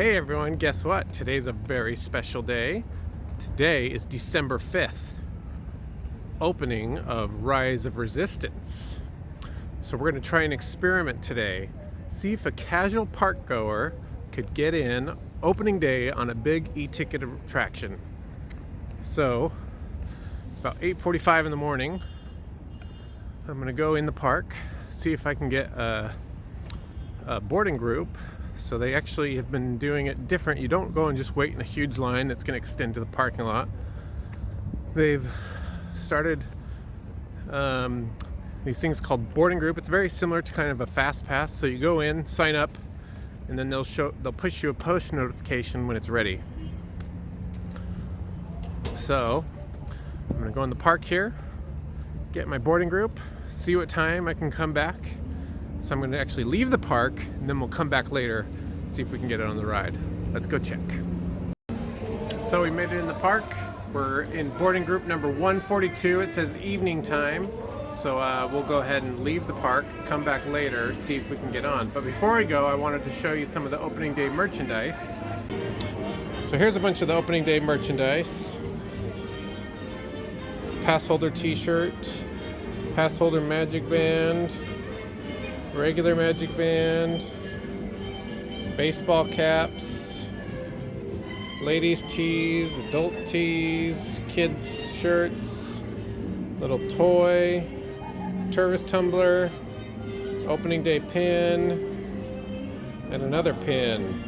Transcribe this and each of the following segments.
Hey everyone, guess what? Today's a very special day. Today is December 5th, opening of Rise of Resistance. So we're going to try an experiment today. See if a casual park goer could get in opening day on a big e-ticket attraction. So it's about 8:45 in the morning. I'm going to go in the park, see if I can get a boarding group. So they actually have been doing it different. You don't go and just wait in a huge line that's going to extend to the parking lot. They've started these things called boarding group. It's very similar to kind of a fast pass. So you go in, sign up, and then they'll push you a push notification when it's ready. So I'm going to go in the park here, get my boarding group, see what time I can come back. So I'm going to actually leave the park, and then we'll come back later, see if we can get it on the ride. Let's go check. So we made it in the park. We're in boarding group number 142. It says evening time. So we'll go ahead and leave the park, come back later, see if we can get on. But before I go, I wanted to show you some of the opening day merchandise. So here's a bunch of the opening day merchandise. Pass holder t-shirt, pass holder magic band, regular magic band, baseball caps, ladies tees, adult tees, kids shirts, little toy, tourist tumbler, opening day pin, and another pin.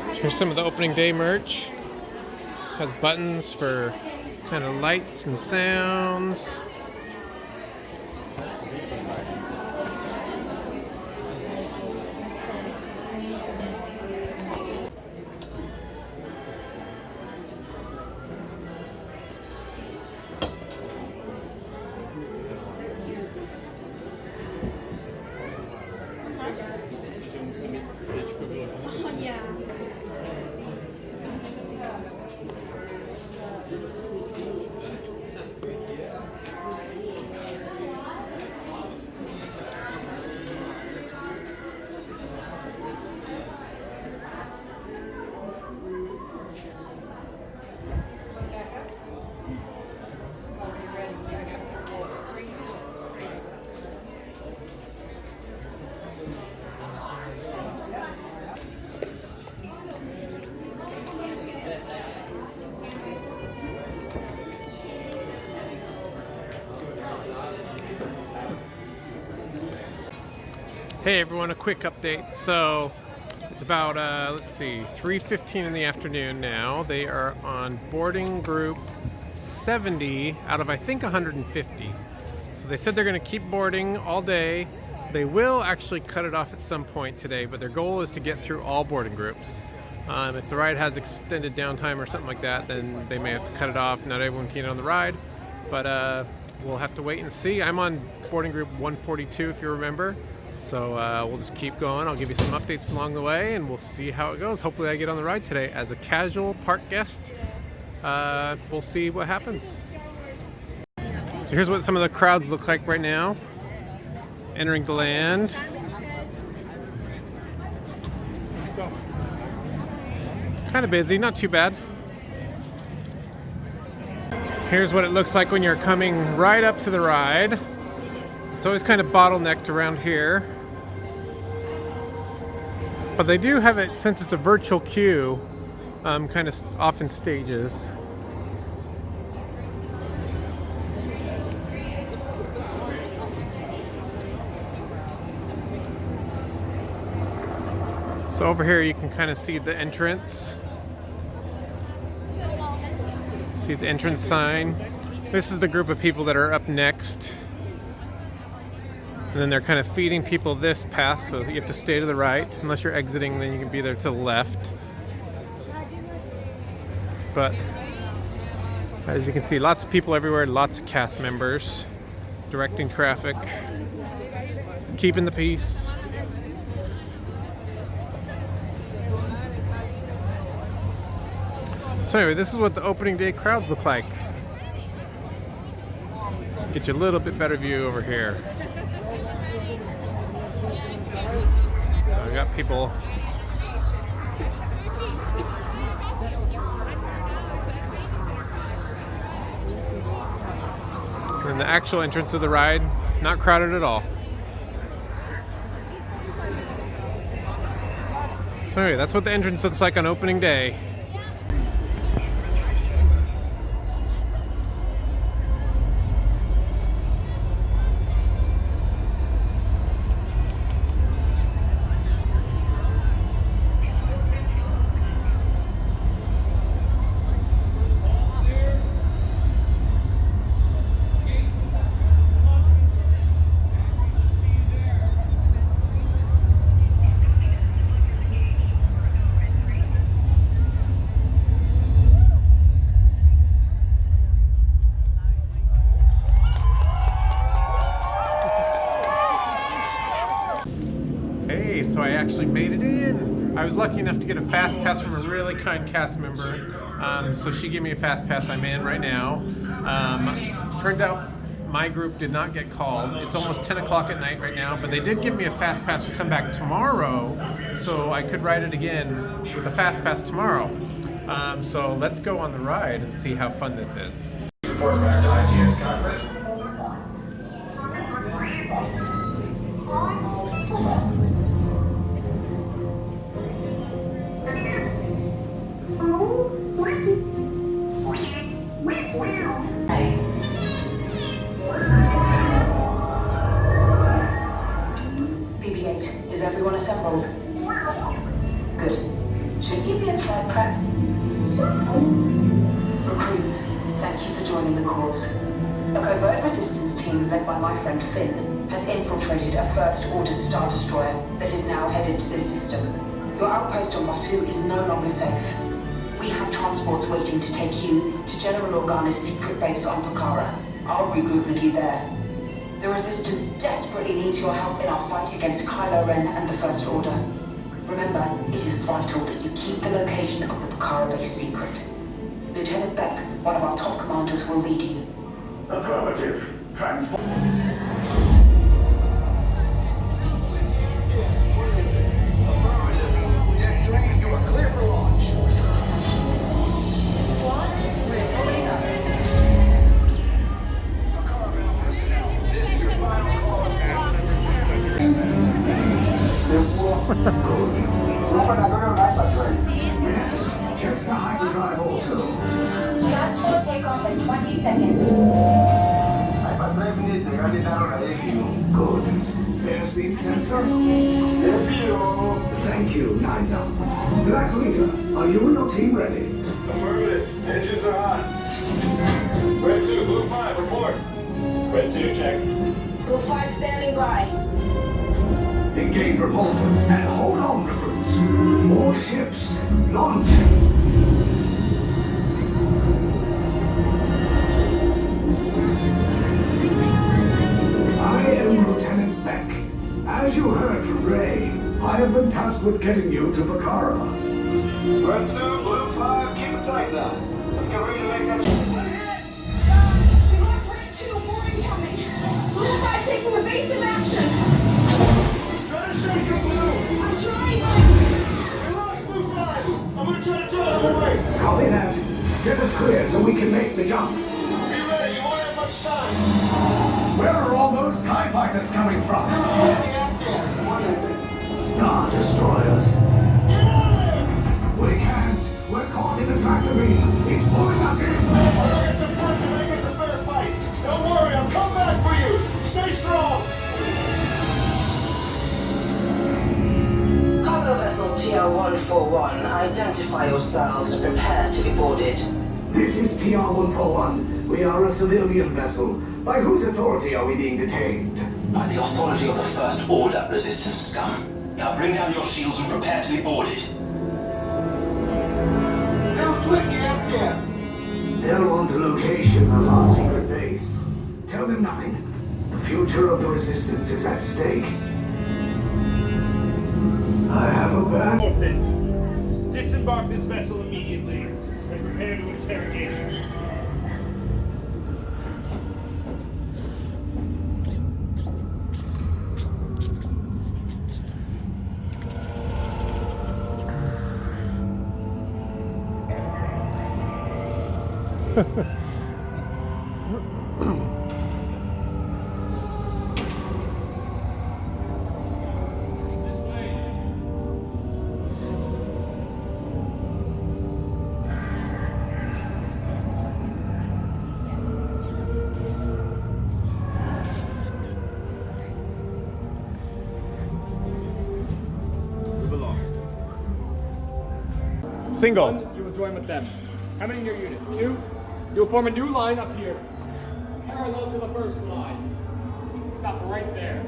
So here's some of the opening day merch. Has buttons for kind of lights and sounds. Hey everyone, a quick update. So it's about, 3:15 in the afternoon now. They are on boarding group 70 out of I think 150. So they said they're going to keep boarding all day. They will actually cut it off at some point today, but their goal is to get through all boarding groups. If the ride has extended downtime or something like that, then they may have to cut it off. Not everyone can get on the ride, but we'll have to wait and see. I'm on boarding group 142 if you remember. So we'll just keep going. I'll give you some updates along the way, and we'll see how it goes. Hopefully I get on the ride today as a casual park guest. We'll see what happens. So here's what some of the crowds look like right now. Entering the land. Kind of busy, not too bad. Here's what it looks like when you're coming right up to the ride. It's always kind of bottlenecked around here. But they do have it, since it's a virtual queue, kind of off in stages. So over here you can kind of see the entrance. See the entrance sign. This is the group of people that are up next. And then they're kind of feeding people this path, so you have to stay to the right. Unless you're exiting, then you can be there to the left. But as you can see, lots of people everywhere, lots of cast members directing traffic, keeping the peace. So anyway, this is what the opening day crowds look like. Get you a little bit better view over here. So we got people And the actual entrance of the ride, not crowded at all. So anyway, that's what the entrance looks like on opening day. So I actually made it in. I was lucky enough to get a fast pass from a really kind cast member. So she gave me a fast pass. I'm in right now. Turns out my group did not get called. It's almost 10 o'clock at night right now, but they did give me a fast pass to come back tomorrow, so I could ride it again with a fast pass tomorrow. So let's go on the ride and see how fun this is. Report back to ITS cockpit. BB-8, is everyone assembled? Good. Shouldn't you be in flight prep? Recruits, thank you for joining the cause. A covert resistance team led by my friend Finn has infiltrated a First Order Star Destroyer that is now headed to this system. Your outpost on Batu is no longer safe. We have transports waiting to take you to General Organa's secret base on Pokhara. I'll regroup with you there. The Resistance desperately needs your help in our fight against Kylo Ren and the First Order. Remember, it is vital that you keep the location of the Pokhara base secret. Lieutenant Beck, one of our top commanders, will lead you. Affirmative. Transport. You are clear for launch. Squads, we're pulling up. This is your final call. Good. Yes. Check the hyperdrive also. Transport takeoff in 20 seconds. Good. Airspeed sensor? Thank you, Nina. Black Leader, are you and your team ready? Affirmative. Engines are hot. Red 2, Blue 5, report. Red 2, check. Blue 5 standing by. Engage repulsors and hold on, recruits. More ships. Launch. I am Lieutenant Beck. As you heard from Ray, I have been tasked with getting you to Pokhara. Red 2, Blue 5, keep it tight now. Let's get ready to make that We want Red 2, more incoming. Blue 5 taking evasive action. Try to shake your blue. I'm trying. We lost Blue 5. I'm gonna try to draw it away. Copy that. Get us clear so we can make the jump. Be ready, you won't have much time. Where are all those TIE fighters coming from? Star Destroyers. We can't. We're caught in a tractor beam. It's pulling us in. I'm gonna get some friends and make this a fair fight. Don't worry, I'll come back for you. Stay strong. Cargo vessel TR-141, identify yourselves and prepare to be boarded. This is TR-141. We are a civilian vessel. By whose authority are we being detained? By the authority of the First Order, Resistance scum. Now bring down your shields and prepare to be boarded. They'll want the location of our secret base. Tell them nothing. The future of the Resistance is at stake. I have a bad... Forfeit. Disembark this vessel immediately and prepare to interrogation. Single. One, you will join with them. How many in your unit? 2? You'll form a new line up here, parallel to the first line. Stop right there.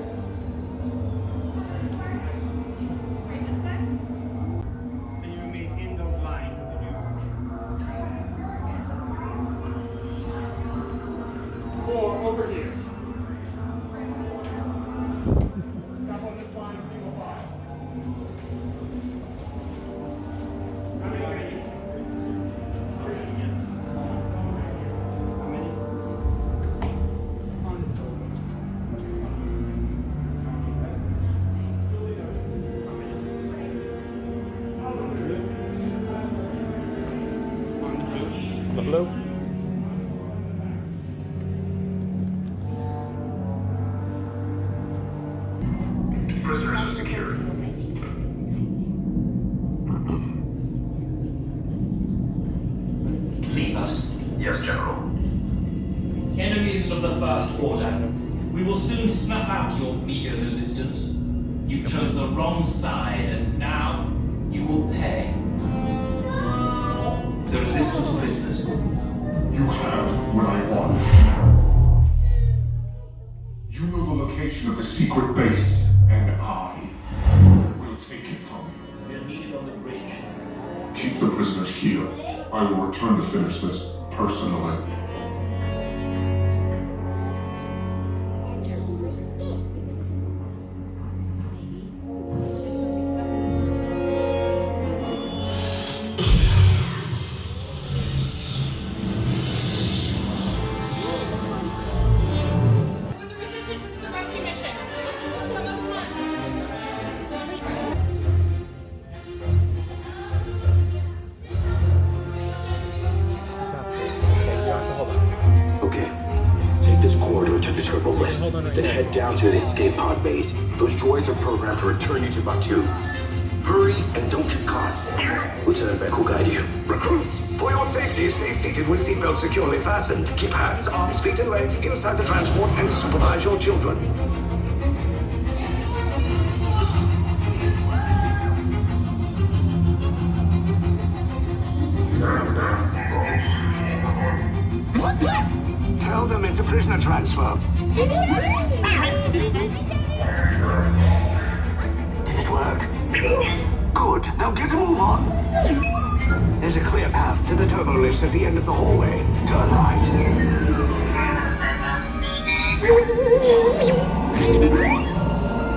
And you remain in those lines. Or over here. Stop on this line, single file. How many are you? The blue. Prisoners are secured. Leave us. Yes, General. Enemies of the First Order. We will soon snuff out your meager resistance. You chose the wrong side, and now you will pay. The Resistance prisoners. You have what I want. You know the location of the secret base, and I will take it from you. We are needed on the bridge. Keep the prisoners here. I will return to finish this personally. For the resistance, this is a rescue mission. Come up front. Okay. Take this corridor to the turbo lift. Then head down to the escape pod base. Those droids are programmed to return you to Batu. Hurry and don't get caught. Lieutenant Beck will guide you. Recruits, for your safety, stay seated with seatbelts securely fastened. Keep hands, arms, feet, and legs inside the transport and supervise your children. Tell them it's a prisoner transfer. Did it work? Good. Now get a move on. There's a clear path to the turbo lifts at the end of the hallway. Turn right.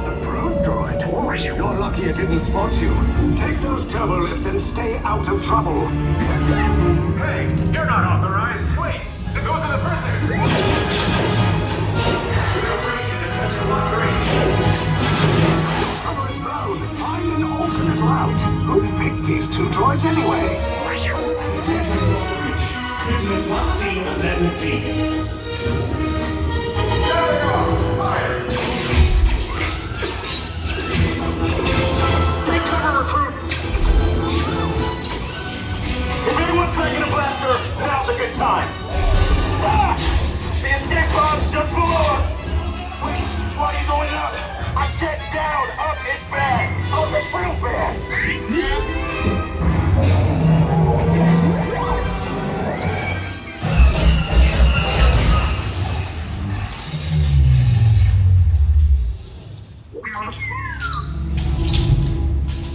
A probe droid. You're lucky it didn't spot you. Take those turbo lifts and stay out of trouble. Hey, you're not authorized. Wait, those are the prisoners. Cover is blown. Find an alternate route. Who picked these two droids anyway? Prisoners not seen and then defeated. Recover, recruits! If anyone's taking a blaster, now's a good time. Ah! The escape pod's just below us! Wait, why are you going up? I said down, up is bad. Up is real bad.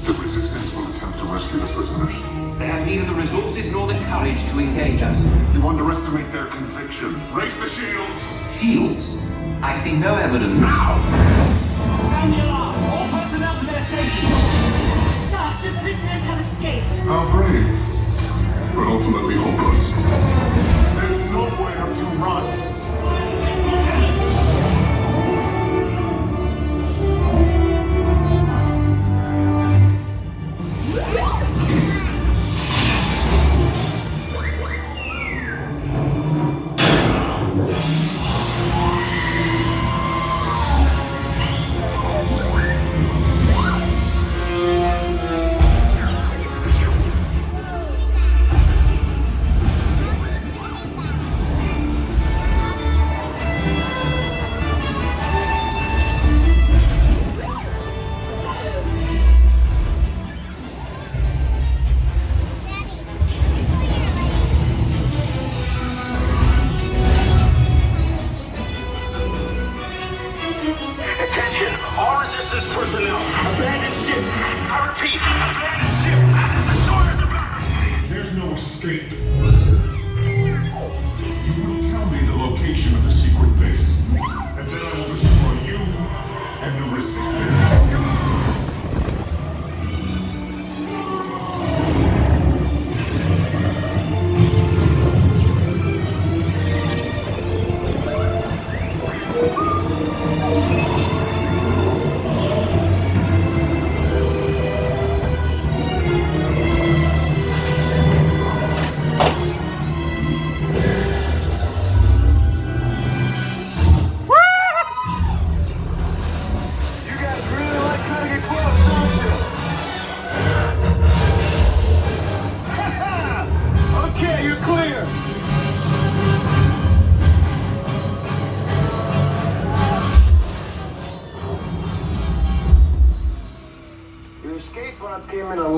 The Resistance will attempt to rescue the prisoners. They have neither the resources nor the courage to engage us. You underestimate their conviction. Raise the shields! Shields? I see no evidence. Sound the alarm. All personnel to their stations. Stop. The prisoners have escaped. How brave, but ultimately hopeless. There's nowhere to run.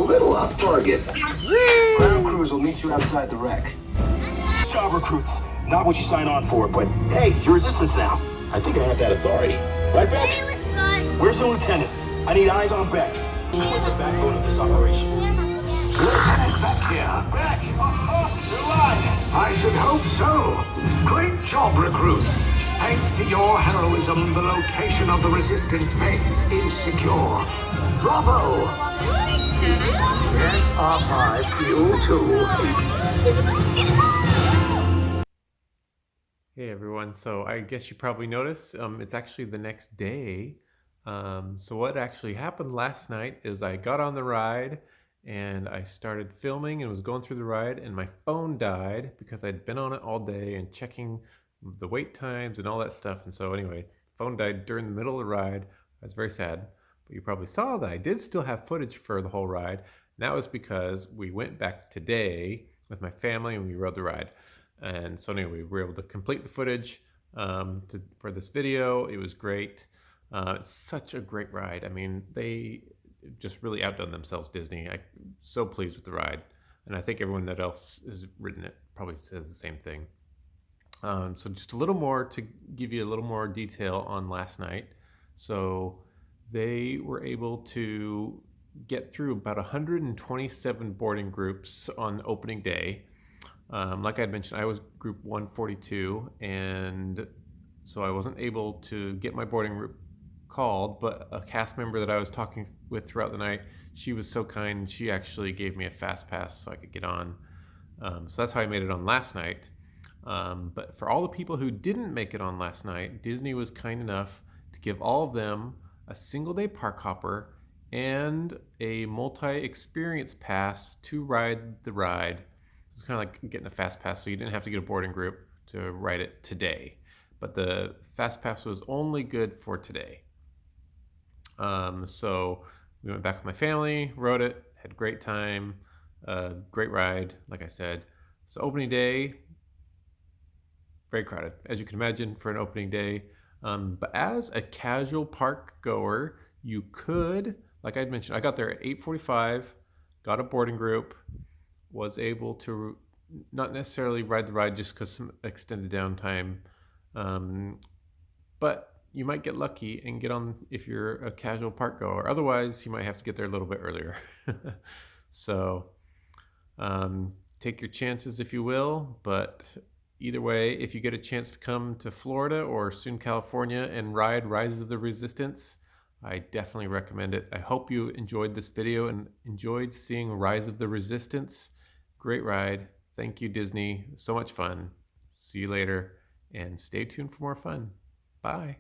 little off target. Ground crews will meet you outside the wreck. Job recruits. Not what you sign on for, but hey, you're resistance now. I think I have that authority. Right, Beck? Where's the lieutenant? I need eyes on Beck. He was the backbone of this operation. Lieutenant Beck here. Beck! You're lying! I should hope so. Great job, recruits. Thanks to your heroism, the location of the resistance base is secure. Bravo! Yes, R5, you too. Hey everyone, so I guess you probably noticed it's actually the next day. So what actually happened last night is I got on the ride and I started filming and was going through the ride, and my phone died because I'd been on it all day and checking the wait times and all that stuff. And so anyway, phone died during the middle of the ride. I was very sad, but you probably saw that I did still have footage for the whole ride. And that was because we went back today with my family and we rode the ride. And so anyway, we were able to complete the footage for this video. It was great. It's such a great ride. I mean, they just really outdone themselves, Disney. I'm so pleased with the ride. And I think everyone that else has ridden it probably says the same thing. So just a little more to give you a little more detail on last night. So they were able to get through about 127 boarding groups on opening day. Like I had mentioned, I was group 142, and so I wasn't able to get my boarding group called, but a cast member that I was talking with throughout the night, she was so kind, she actually gave me a fast pass so I could get on. So that's how I made it on last night. But for all the people who didn't make it on last night, Disney was kind enough to give all of them a single day park hopper and a multi-experience pass to ride the ride. It's kind of like getting a fast pass, so you didn't have to get a boarding group to ride it today. But the fast pass was only good for today. So we went back with my family, rode it, had a great time, great ride, like I said. So opening day, very crowded, as you can imagine, for an opening day. But as a casual park goer, you could, like I'd mentioned, I got there at 8:45, got a boarding group, was able to not necessarily ride the ride just because some extended downtime, but you might get lucky and get on if you're a casual park goer. Otherwise, you might have to get there a little bit earlier. So take your chances if you will, but either way, if you get a chance to come to Florida or soon California and ride Rise of the Resistance, I definitely recommend it. I hope you enjoyed this video and enjoyed seeing Rise of the Resistance. Great ride. Thank you, Disney. So much fun. See you later, and stay tuned for more fun. Bye.